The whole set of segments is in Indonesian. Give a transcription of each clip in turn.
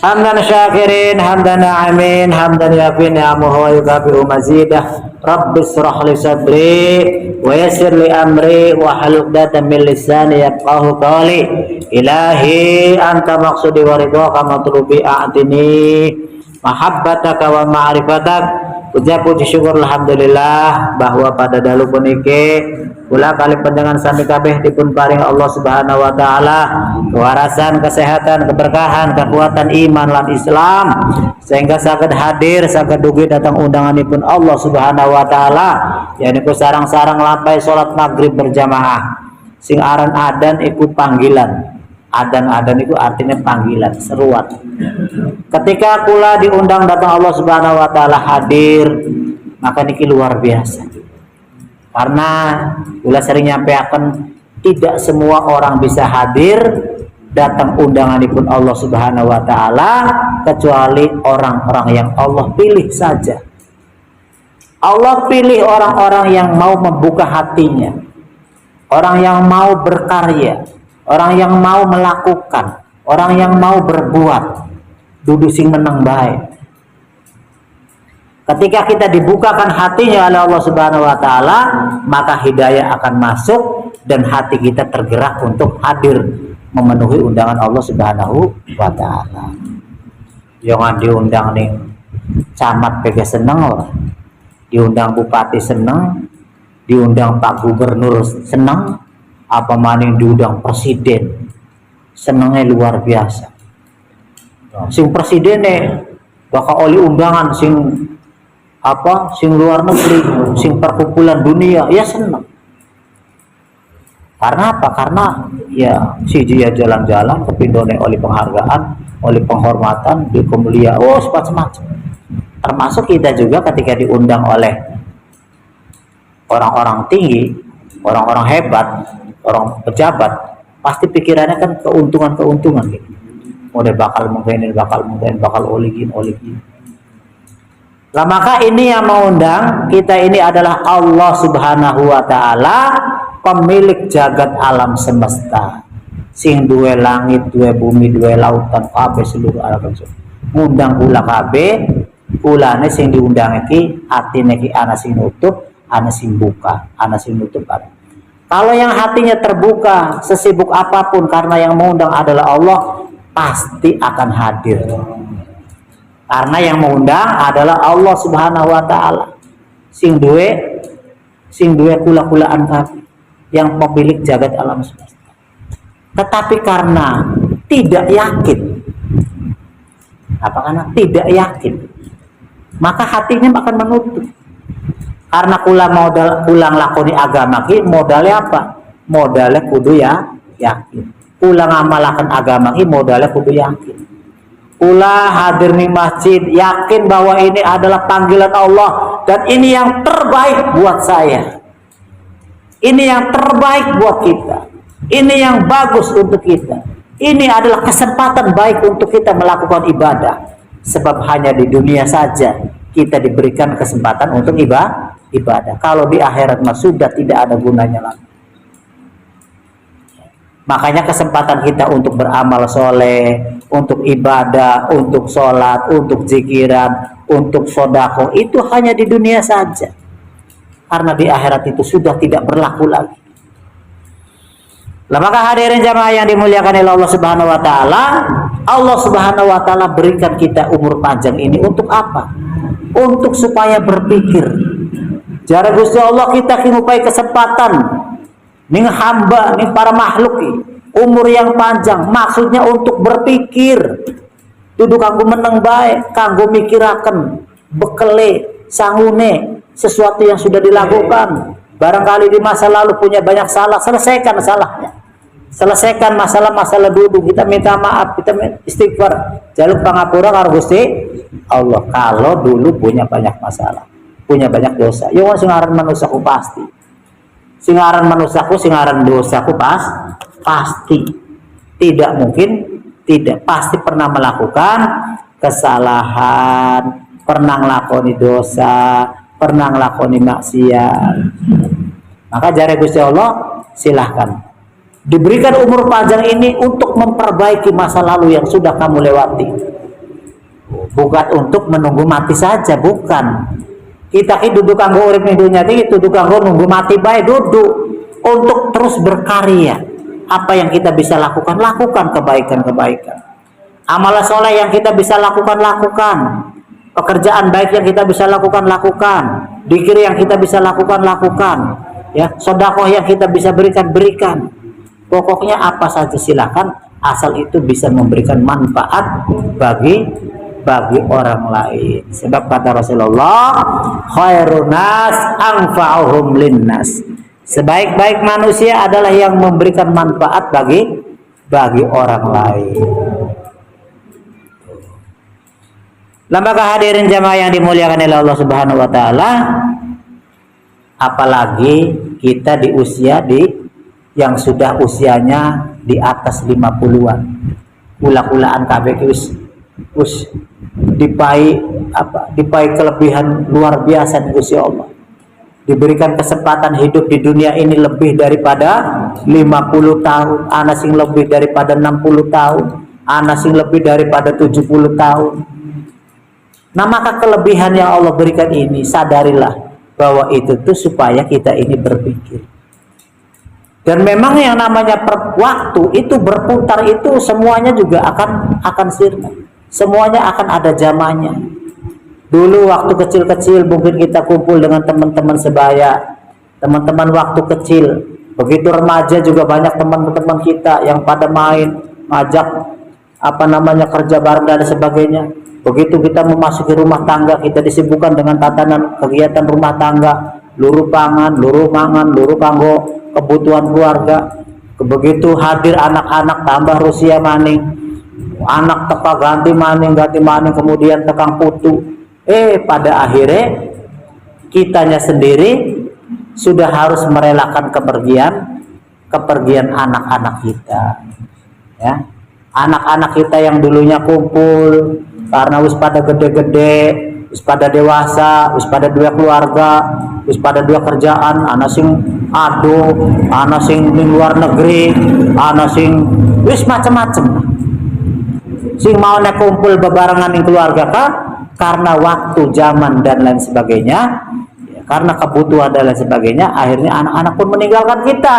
Hamdan syakirin, hamdan na'imin, hamdan yafi ni'amahu wa yukafi'u mazidah. Rabbi israh li sadri wa yassir li amri wa hlul 'uqdatam min lisani yafqahu qawli. Ilahi anta maqsudi wa ridhaka matlubi a'tini mahabbataka wa ma'rifatak. Puji syukur alhamdulillah bahwa pada dalu puniki kula kali panjenengan sami kabeh dipun paring Allah Subhanahu wa taala kewarasan, kesehatan, keberkahan, kekuatan iman lan Islam sehingga saged hadir saged dugi datang undanganipun Allah Subhanahu wa taala yaitu sarang-sarang lampah salat maghrib berjamaah. Sing aran adan iku panggilan. Adan itu artinya panggilan, seruan. Ketika kula diundang datang Allah Subhanahu wa taala hadir, maka niki luar biasa. Karena kula sering nyampaikan tidak semua orang bisa hadir datang undanganipun Allah Subhanahu wa taala kecuali orang-orang yang Allah pilih saja. Allah pilih orang-orang yang mau membuka hatinya. Orang yang mau berkarya, orang yang mau melakukan, orang yang mau berbuat, dudu sing menang baik. Ketika kita dibukakan hatinya oleh Allah Subhanahu wa taala, maka hidayah akan masuk dan hati kita tergerak untuk hadir memenuhi undangan Allah Subhanahu wa taala. Jangan diundang ning camat pega seneng ora. Diundang bupati seneng, diundang Pak Gubernur seneng, apa maning diundang presiden senengnya luar biasa. Sing presidennya bakal oleh undangan sing luar negeri, sing perkumpulan dunia ya seneng. Karena apa? Karena ya siji ya jalan-jalan kepindone oleh penghargaan, oleh penghormatan, di kemuliaan, macam-macam. Termasuk kita juga ketika diundang oleh orang-orang tinggi, orang-orang hebat, orang pejabat, pasti pikirannya kan keuntungan gitu. Model bakal mungkin bakal oligin. Lah maka ini yang mengundang kita ini adalah Allah Subhanahu wa taala, pemilik jagat alam semesta. Sing duwe langit, duwe bumi, duwe lautan, kabeh seluruh alam semesta. Ngundang kula kabeh, kulane sing diundang iki atine iki ana sing nutup, ana sing buka, ana sing nutup. Kalau yang hatinya terbuka, sesibuk apapun karena yang mengundang adalah Allah, pasti akan hadir. Karena yang mengundang adalah Allah Subhanahu wa taala. Sing duwe kula-kulaan kabeh, yang pemilik jagat alam semesta. Tetapi karena tidak yakin, karena tidak yakin, maka hatinya akan menutup. Karena kula nglakoni agama ki modalnya apa? Modalnya kudu ya yakin. Kula ngamalaken agama ki modalnya kudu yakin. Kula hadir di masjid yakin bahwa ini adalah panggilan Allah dan ini yang terbaik buat saya. Ini yang terbaik buat kita. Ini yang bagus untuk kita. Ini adalah kesempatan baik untuk kita melakukan ibadah. Sebab hanya di dunia saja kita diberikan kesempatan untuk ibadah. Kalau di akhirat mah sudah tidak ada gunanya lagi. Makanya kesempatan kita untuk beramal soleh, untuk ibadah, untuk sholat, untuk zikiran, untuk sodako itu hanya di dunia saja. Karena di akhirat itu sudah tidak berlaku lagi. Lah maka hadirin jamaah yang dimuliakan oleh Allah Subhanahu wa taala, Allah Subhanahu wa taala berikan kita umur panjang ini untuk apa? Untuk supaya berpikir. Jare Gusti Allah kita kinupai kesempatan ning hamba ning para makhluk umur yang panjang maksudnya untuk berpikir. Dudu kanggo meneng bae, kanggo mikiraken bekele sangune sesuatu yang sudah dilakukan. Barangkali di masa lalu punya banyak salah, selesaikan salahnya. Selesaikan masalah-masalah dulu, kita minta maaf, kita istighfar, jaluk pangapura karo Gusti Allah. Kalau dulu punya banyak masalah, punya banyak dosa, yo sing aran manusaku pasti. Sing aran manusaku, sing aran dosaku pasti. Tidak mungkin tidak, pasti pernah melakukan kesalahan, pernah nglakoni dosa, pernah nglakoni maksiat. Maka jare Gusti Allah, silahkan diberikan umur panjang ini untuk memperbaiki masa lalu yang sudah kamu lewati. bukan untuk menunggu mati saja, bukan. Kita ki duduk kanggo urip ning dunya iki duduk kanggo nunggu mati bae, duduk untuk terus berkarya. Apa yang kita bisa lakukan, lakukan kebaikan-kebaikan. Amal soleh yang kita bisa lakukan, lakukan. Pekerjaan baik yang kita bisa lakukan, lakukan. Dzikir yang kita bisa lakukan, lakukan. Ya, sedekah yang kita bisa berikan, berikan. Pokoknya apa saja silakan, asal itu bisa memberikan manfaat bagi orang lain. Sebab kata Rasulullah, khairun nas anfa'uhum linnas. Sebaik-baik manusia adalah yang memberikan manfaat bagi orang lain. Lembaga hadirin jamaah yang dimuliakan oleh Allah Subhanahu wa taala, apalagi kita di usia yang sudah usianya di atas 50-an. Kula-kulaan kabeh wis dipai kelebihan luar biasa di Gusti Allah. Diberikan kesempatan hidup di dunia ini lebih daripada 50 tahun, ana sing lebih daripada 60 tahun, ana sing lebih daripada 70 tahun. Nah, maka kelebihan yang Allah berikan ini, sadarilah bahwa itu tuh supaya kita ini berpikir. Dan memang yang namanya waktu itu berputar, itu semuanya juga akan sirna. Semuanya akan ada zamannya. Dulu waktu kecil-kecil mungkin kita kumpul dengan teman-teman sebaya, teman-teman waktu kecil. Begitu remaja juga banyak teman-teman kita yang pada main, ngajak kerja bareng dan sebagainya. Begitu kita memasuki rumah tangga, kita disibukkan dengan tatanan kegiatan rumah tangga, luru pangan, luru mangan, luru kanggo kebutuhan keluarga. Begitu hadir anak-anak tambah rusia maning, anak teka ganti maning, kemudian tekang putu. Pada akhirnya kitanya sendiri sudah harus merelakan kepergian anak-anak kita, ya. Anak-anak kita yang dulunya kumpul karena wis pada gede-gede, wis pada dewasa, wis pada dua keluarga, wis pada dua kerjaan, ana sing aduh, ana sing di luar negeri, ana sing wis macam-macam. Sing mau nek kumpul bebarengan ing keluarga karena waktu, zaman dan lain sebagainya, ya, karena kebutuhan dan lain sebagainya, akhirnya anak-anak pun meninggalkan kita.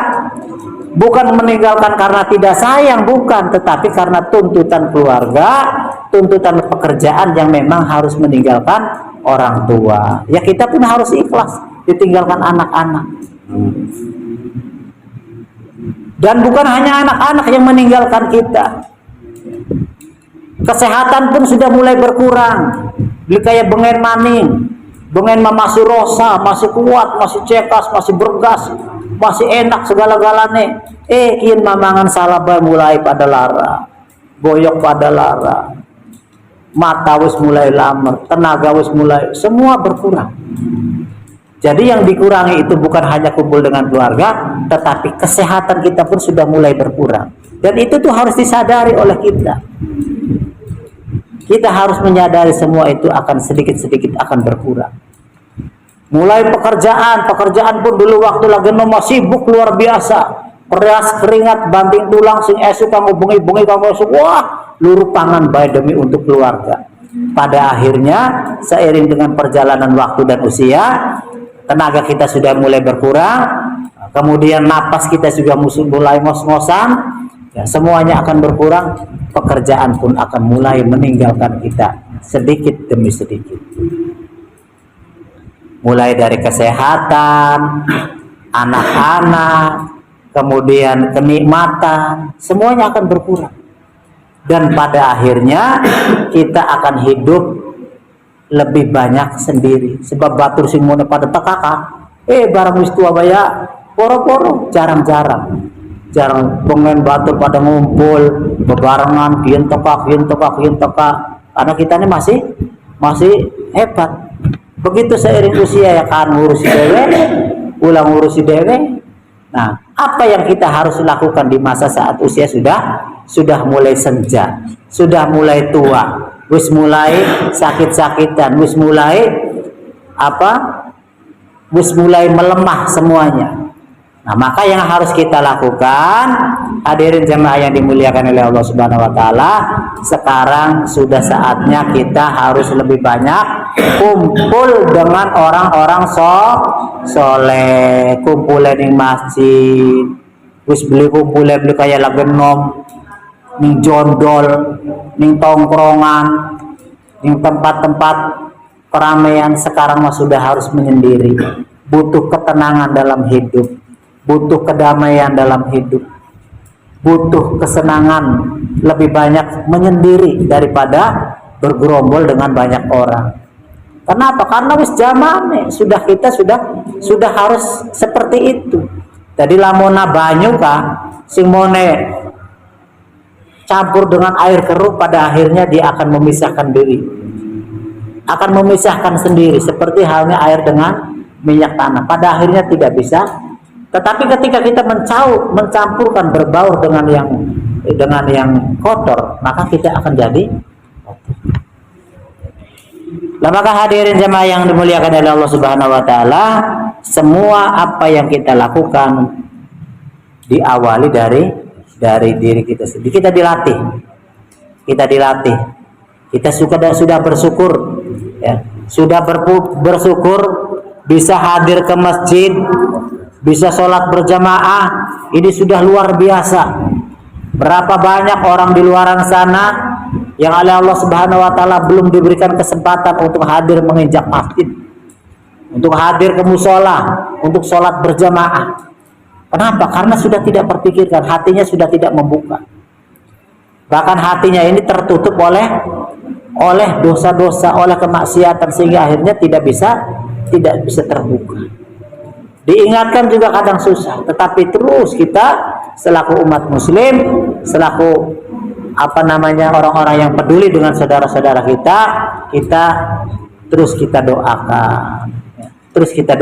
Bukan meninggalkan karena tidak sayang, bukan, tetapi karena tuntutan keluarga, tuntutan pekerjaan yang memang harus meninggalkan orang tua. Ya, kita pun harus ikhlas ditinggalkan anak-anak. Dan bukan hanya anak-anak yang meninggalkan kita. Kesehatan pun sudah mulai berkurang. Beli kayak bengen maning, bengen masih rosa, masih kuat, masih cekas, masih bergas, masih enak segala-galanya. Kian mamangan salaba mulai pada lara, boyok pada lara, mata wis mulai lamer, tenaga wis mulai, semua berkurang. Jadi yang dikurangi itu bukan hanya kumpul dengan keluarga, tetapi kesehatan kita pun sudah mulai berkurang. Dan itu tuh harus disadari oleh kita. Kita harus menyadari semua itu akan sedikit-sedikit akan berkurang. Mulai pekerjaan pun dulu waktu lagi sibuk luar biasa. Peras keringat banting tulang sing esuk kamu bengi-bengi kamu esuk, wah, luruh pangan bae demi untuk keluarga. Pada akhirnya seiring dengan perjalanan waktu dan usia, tenaga kita sudah mulai berkurang, kemudian napas kita juga mulai ngos-ngosan, ya, semuanya akan berkurang, pekerjaan pun akan mulai meninggalkan kita sedikit demi sedikit. Mulai dari kesehatan, anak-anak, kemudian kenikmatan, semuanya akan berkurang. Dan pada akhirnya kita akan hidup lebih banyak sendiri. Sebab batur sing mone pada tekaka, barang wis tua baya, poro-poro, jarang-jarang. Jarang pengen batur pada ngumpul bebarengan, kian toka. Karena kitanya masih hebat. Begitu seiring usia ya kan ngurusi dewe, ulang ngurusi dewe. Nah, apa yang kita harus lakukan di masa saat usia sudah mulai senja, sudah mulai tua, wis mulai sakit-sakitan, wis mulai melemah semuanya. Nah, maka yang harus kita lakukan, hadirin jemaah yang dimuliakan oleh Allah Subhanahu wa taala, sekarang sudah saatnya kita harus lebih banyak kumpul dengan orang-orang soleh, kumpul di masjid. Wis beli kumpul beli kayak lagi nom, ning jondol, ning tongkrongan, ning tempat-tempat keramaian. Sekarang mah sudah harus menyendiri. Butuh ketenangan dalam hidup, butuh kedamaian dalam hidup, butuh kesenangan. Lebih banyak menyendiri daripada bergerombol dengan banyak orang. Kenapa? Karena wis zamane kita sudah harus seperti itu. Jadi lamona banyu kah sing mone campur dengan air keruh, pada akhirnya dia akan memisahkan diri, akan memisahkan sendiri, seperti halnya air dengan minyak tanah, pada akhirnya tidak bisa. Tetapi ketika kita mencampurkan, berbaur dengan yang kotor, maka kita akan jadi kotor. Maka hadirin jemaah yang dimuliakan oleh Allah Subhanahu wa taala, semua apa yang kita lakukan diawali dari diri kita sendiri. Kita dilatih. Kita sudah bersyukur, ya. Sudah bersyukur bisa hadir ke masjid, bisa sholat berjamaah. Ini sudah luar biasa. Berapa banyak orang di luaran sana yang oleh Allah Subhanahu wa taala belum diberikan kesempatan untuk hadir menginjak masjid, untuk hadir ke musola, untuk sholat berjamaah. Kenapa? Karena sudah tidak berpikirkan, hatinya sudah tidak membuka. Bahkan hatinya ini tertutup oleh dosa-dosa, oleh kemaksiatan, sehingga akhirnya tidak bisa terbuka. Diingatkan juga kadang susah, tetapi terus kita selaku umat muslim, selaku orang-orang yang peduli dengan saudara-saudara kita terus kita doakan, terus kita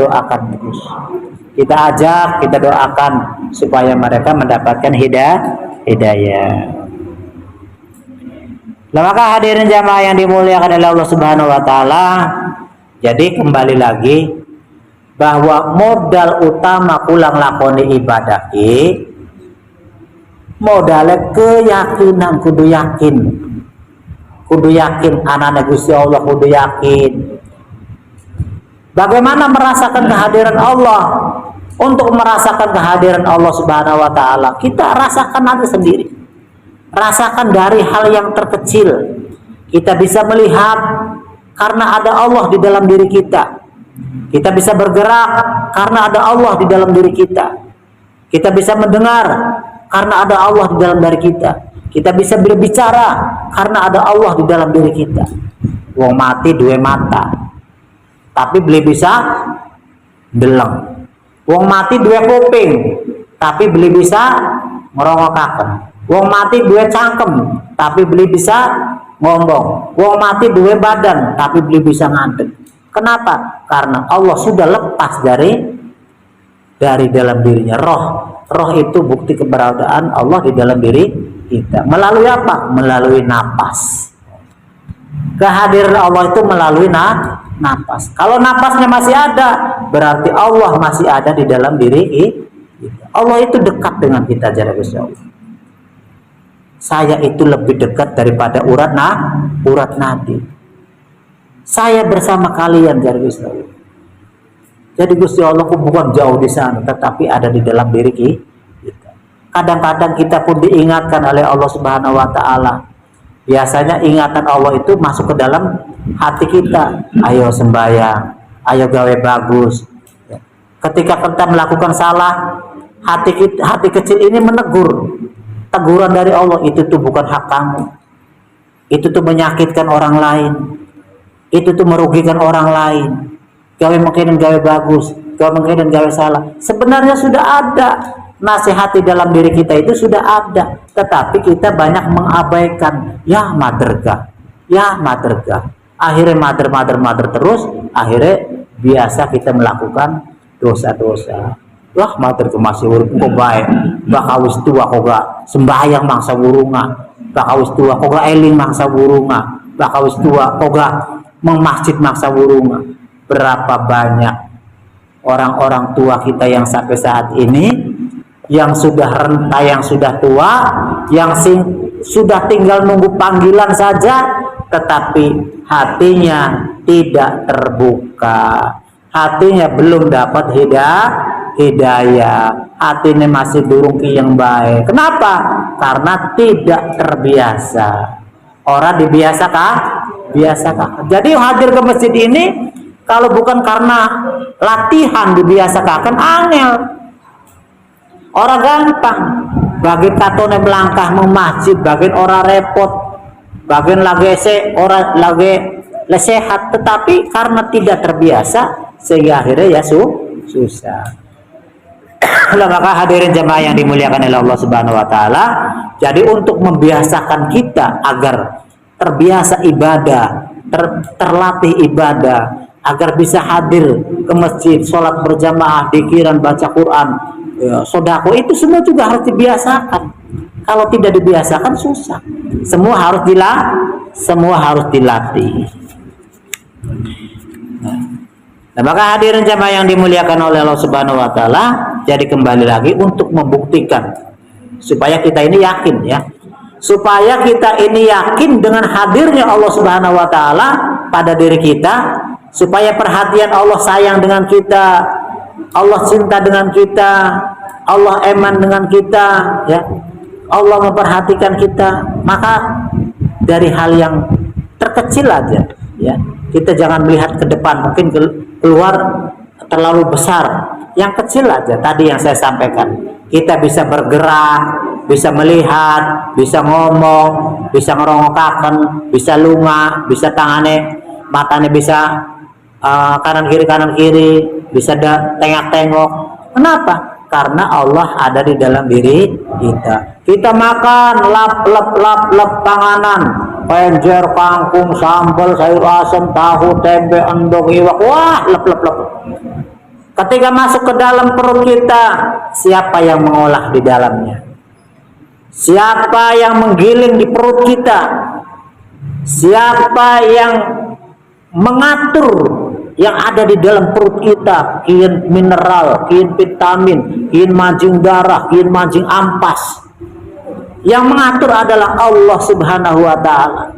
ajak, kita doakan supaya mereka mendapatkan hidayah. Nah, maka hadirin jamaah yang dimuliakan oleh Allah Subhanahu wa taala, jadi kembali lagi bahwa modal utama kulang lakoni ibadah modalnya keyakinan. Kudu yakin anak Gusti Allah, kudu yakin. Bagaimana merasakan kehadiran Allah? Untuk merasakan kehadiran Allah Subhanahu wa taala, kita rasakan aja sendiri. Rasakan dari hal yang terkecil. Kita bisa melihat karena ada Allah di dalam diri kita. Kita bisa bergerak karena ada Allah di dalam diri kita. Kita bisa mendengar karena ada Allah di dalam diri kita. Kita bisa berbicara karena ada Allah di dalam diri kita. Wong mati dua mata, tapi beli bisa deleng. Wong mati dua kuping, tapi beli bisa ngerongokaken. Wong mati dua cangkem, tapi beli bisa ngomong. Wong mati dua badan, tapi beli bisa ngadeg. Kenapa? Karena Allah sudah lepas dari dalam dirinya. Roh itu bukti keberadaan Allah di dalam diri kita. Melalui apa? Melalui napas. Kehadiran Allah itu melalui napas. Kalau napasnya masih ada, berarti Allah masih ada di dalam diri kita. Allah itu dekat dengan kita, jare Gusti Allah. Saya itu lebih dekat daripada urat nadi. Saya bersama kalian, jare Gusti Allah. Jadi Gusti Allah bukan jauh di sana, tetapi ada di dalam diri kita. Kadang-kadang kita pun diingatkan oleh Allah Subhanahu wa taala. Biasanya ingatan Allah itu masuk ke dalam hati kita. Ayo sembahyang, ayo gawe bagus. Ketika kita melakukan salah, hati kecil ini menegur. Teguran dari Allah, itu tuh bukan hak kamu. Itu tuh menyakitkan orang lain. Itu tuh merugikan orang lain. Gawe mungkin gawe bagus, gawe mungkin gawe salah. Sebenarnya sudah ada nasihat di dalam diri kita, itu sudah ada, tetapi kita banyak mengabaikan. Ya maderga. Akhirnya mader terus. Akhirnya biasa kita melakukan dosa-dosa. Wah, mader masih urip kok bae. Bakal wis tua kok gak sembahyang mangsa burunga. Bakal wis tua kok gak eling mangsa burunga. Bakal wis tua kok gak meng masjid mangsa burunga. Berapa banyak orang-orang tua kita yang sampai saat ini, yang sudah renta, yang sudah tua, yang sudah tinggal nunggu panggilan saja, tetapi hatinya tidak terbuka, hatinya belum dapat hidayah, hatinya masih durung yang baik. Kenapa? Karena tidak terbiasa. Orang dibiasakah? Biasakah? Jadi hadir ke masjid ini kalau bukan karena latihan dibiasakan, kan angel. Orang gampang, bagian katone melangkah ke masjid, bagian orang repot, bagian lagi orang lagi lesehat, tetapi karena tidak terbiasa sehingga akhirnya ya susah. Maka hadirin jemaah yang dimuliakan oleh Allah Subhanahu wa taala, jadi untuk membiasakan kita agar terbiasa ibadah, terlatih ibadah, agar bisa hadir ke masjid, sholat berjamaah, dzikiran, baca Quran, ya, sodako, itu semua juga harus dibiasakan. Kalau tidak dibiasakan susah. Semua harus dilatih. Nah, maka hadirin jamaah yang dimuliakan oleh Allah Subhanahu wa taala, jadi kembali lagi untuk membuktikan supaya kita ini yakin, ya. Supaya kita ini yakin dengan hadirnya Allah Subhanahu wa taala pada diri kita, supaya perhatian Allah sayang dengan kita, Allah cinta dengan kita, Allah eman dengan kita, ya. Allah memperhatikan kita. Maka dari hal yang terkecil aja, ya. Kita jangan melihat ke depan, mungkin keluar terlalu besar. Yang kecil aja tadi yang saya sampaikan. Kita bisa bergerak, bisa melihat, bisa ngomong, bisa ngerongokaken, bisa lunga, bisa tangane, matanya bisa kanan kiri, bisa tengok-tengok. Kenapa? Karena Allah ada di dalam diri kita. Kita makan lap panganan, penjer, kangkung, sambal, sayur asam, tahu, tempe, endog, iwak, wah, lep. Ketika masuk ke dalam perut kita, siapa yang mengolah di dalamnya? Siapa yang menggiling di perut kita? Siapa yang mengatur yang ada di dalam perut kita? Kian mineral, kian vitamin, kian mancing darah, kian mancing ampas. Yang mengatur adalah Allah Subhanahu wa taala.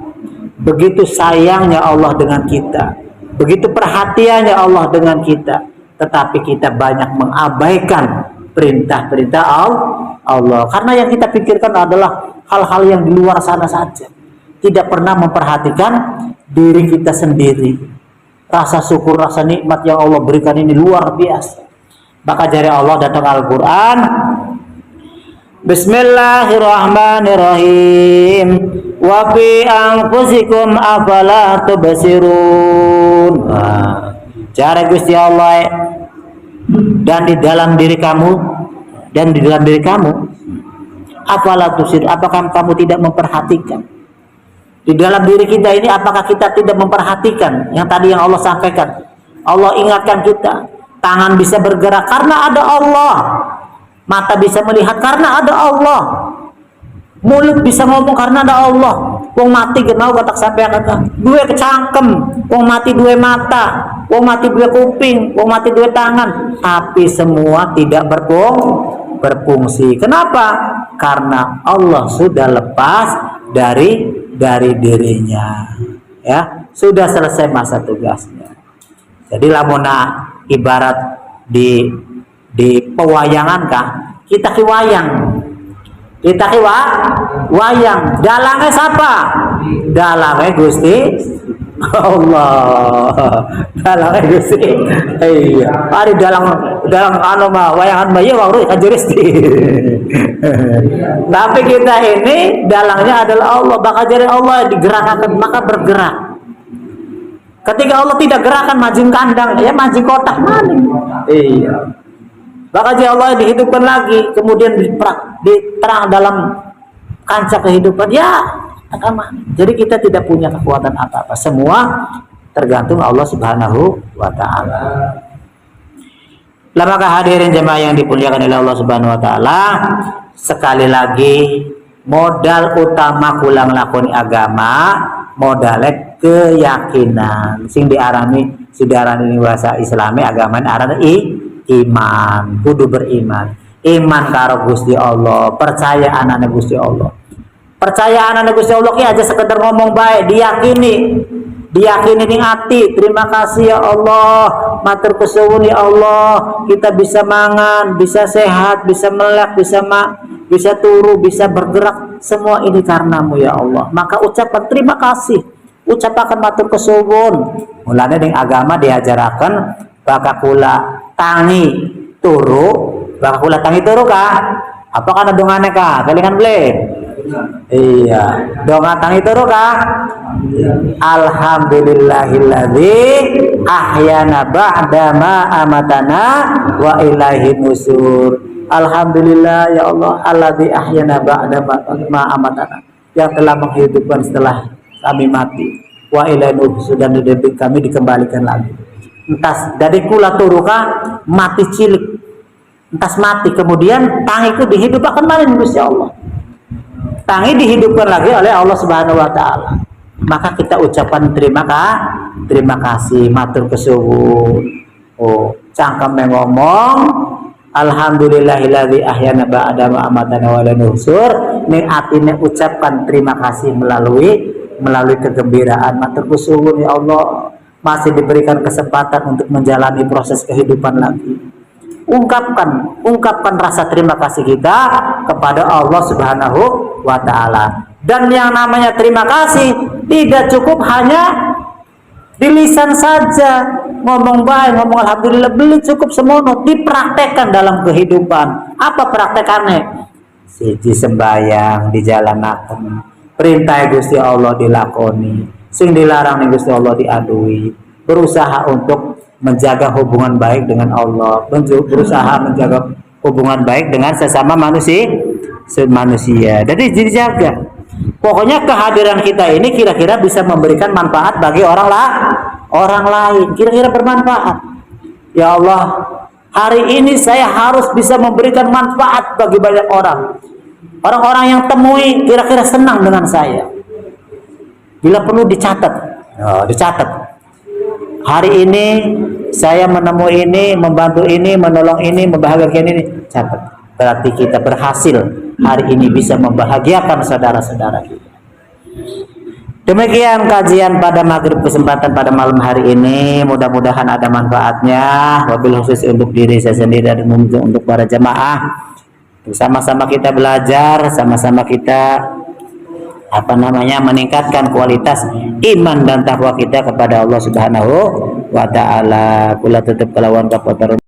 Begitu sayangnya Allah dengan kita, begitu perhatiannya Allah dengan kita, tetapi kita banyak mengabaikan perintah-perintah Allah. Karena yang kita pikirkan adalah hal-hal yang di luar sana saja. Tidak pernah memperhatikan diri kita sendiri. Rasa syukur, rasa nikmat yang Allah berikan ini luar biasa. Maka dari Allah datang Al-Quran, Bismillahirrahmanirrahim, wa fi anfusikum afala tubsirun. Cara Gusti Allah, dan di dalam diri kamu, afala tubsirun, apakah kamu tidak memperhatikan? Di dalam diri kita ini, apakah kita tidak memperhatikan yang tadi yang Allah sampaikan? Allah ingatkan kita, tangan bisa bergerak karena ada Allah, mata bisa melihat karena ada Allah, mulut bisa ngomong karena ada Allah. Wong mati genau katak sampai kata dua kecangkem, wong mati dua mata, wong mati dua kuping, wong mati dua tangan, tapi semua tidak berfungsi. Kenapa? Karena Allah sudah lepas dari dirinya, ya, sudah selesai masa tugasnya. Jadi lamuna ibarat di pewayangan kah, kita kiwayang, wayang, dalangnya siapa? Dalangnya Gusti Allah, dalangnya Gusti. Iya, hari dalang anu mah wayangan mah ya waktu kajuristi. Tapi kita ini dalangnya adalah Allah. Maka jadi Allah digerakkan, maka bergerak. Ketika Allah tidak gerakan majing kandang, ya majing kotak maning. Iya. Maka jadi Allah dihidupkan lagi, kemudian diterang dalam kancah kehidupan, ya jadi kita tidak punya kekuatan apa-apa, semua tergantung Allah Subhanahu wa taala. Maka hadirin jemaah yang dimuliakan oleh Allah Subhanahu wa taala, sekali lagi modal utama kulang lakoni agama modalnya keyakinan. Sing diarani bahasa Islami agama arane Iman, kudu beriman. Iman karo Gusti Allah, percaya anane Gusti Allah. Percaya anane Gusti Allah ki aja sekedar ngomong baik, diyakini ning ati. Terima kasih ya Allah, matur kesuwun ya Allah, kita bisa mangan, bisa sehat, bisa melek, bisa turu, bisa bergerak, semua ini karenamu ya Allah. Maka ucapan terima kasih, ucapakan matur kesuwun. Mulane ning agama diajarakan bakakula tangi turu, bakakula tangi turu kah? Apa kana dongane kah? Kelingan ble? Iya, donga tangi turu kah? Alhamdulillahilladzi ahyana ba'da ma amatana wa ilaihi nusur. Alhamdulillah ya Allah, alladzi ahyana ba'da ma amatana, yang telah menghidupkan setelah kami mati, wa ilaihi nusur, dan kami dikembalikan lagi. Entas dari kula turuka mati cilik, entas mati kemudian tangiku dihidupkan malin Gusti Allah, tangi dihidupkan lagi oleh Allah Subhanahu wa taala. Maka kita ucapan terima kasih, matur kesuwun. Oh, cangkem ngomong alhamdulillahilladzi ahyana ba'da ma amatana wa ilaihi nusur, ning atine ucapkan terima kasih melalui kegembiraan, matur kesuwun ya Allah, masih diberikan kesempatan untuk menjalani proses kehidupan lagi. Ungkapkan rasa terima kasih kita kepada Allah Subhanahu wa taala. Dan yang namanya terima kasih tidak cukup hanya di lisan saja, ngomong baik, ngomong alhamdulillah, belum cukup semono, dipraktekkan dalam kehidupan. Apa praktekannya? Siji sembahyang dijalanaken, perintah Gusti Allah dilakoni, sing dilarang nih Gusti Allah diadui, berusaha untuk menjaga hubungan baik dengan Allah, berusaha menjaga hubungan baik dengan sesama manusia. Jadi dijaga. Pokoknya kehadiran kita ini kira-kira bisa memberikan manfaat bagi orang lain, kira-kira bermanfaat. Ya Allah, hari ini saya harus bisa memberikan manfaat bagi banyak orang. Orang-orang yang temui kira-kira senang dengan saya. Bila perlu dicatat. Hari ini saya menemui ini, membantu ini, menolong ini, membahagiakan ini, catat. Berarti kita berhasil hari ini bisa membahagiakan saudara-saudara kita. Demikian kajian pada maghrib kesempatan pada malam hari ini, mudah-mudahan ada manfaatnya, wabil khusus untuk diri saya sendiri dan untuk para jamaah. Sama-sama kita belajar, sama-sama kita meningkatkan kualitas iman dan takwa kita kepada Allah Subhanahu wa taala. Kula tutup kelawan kapotor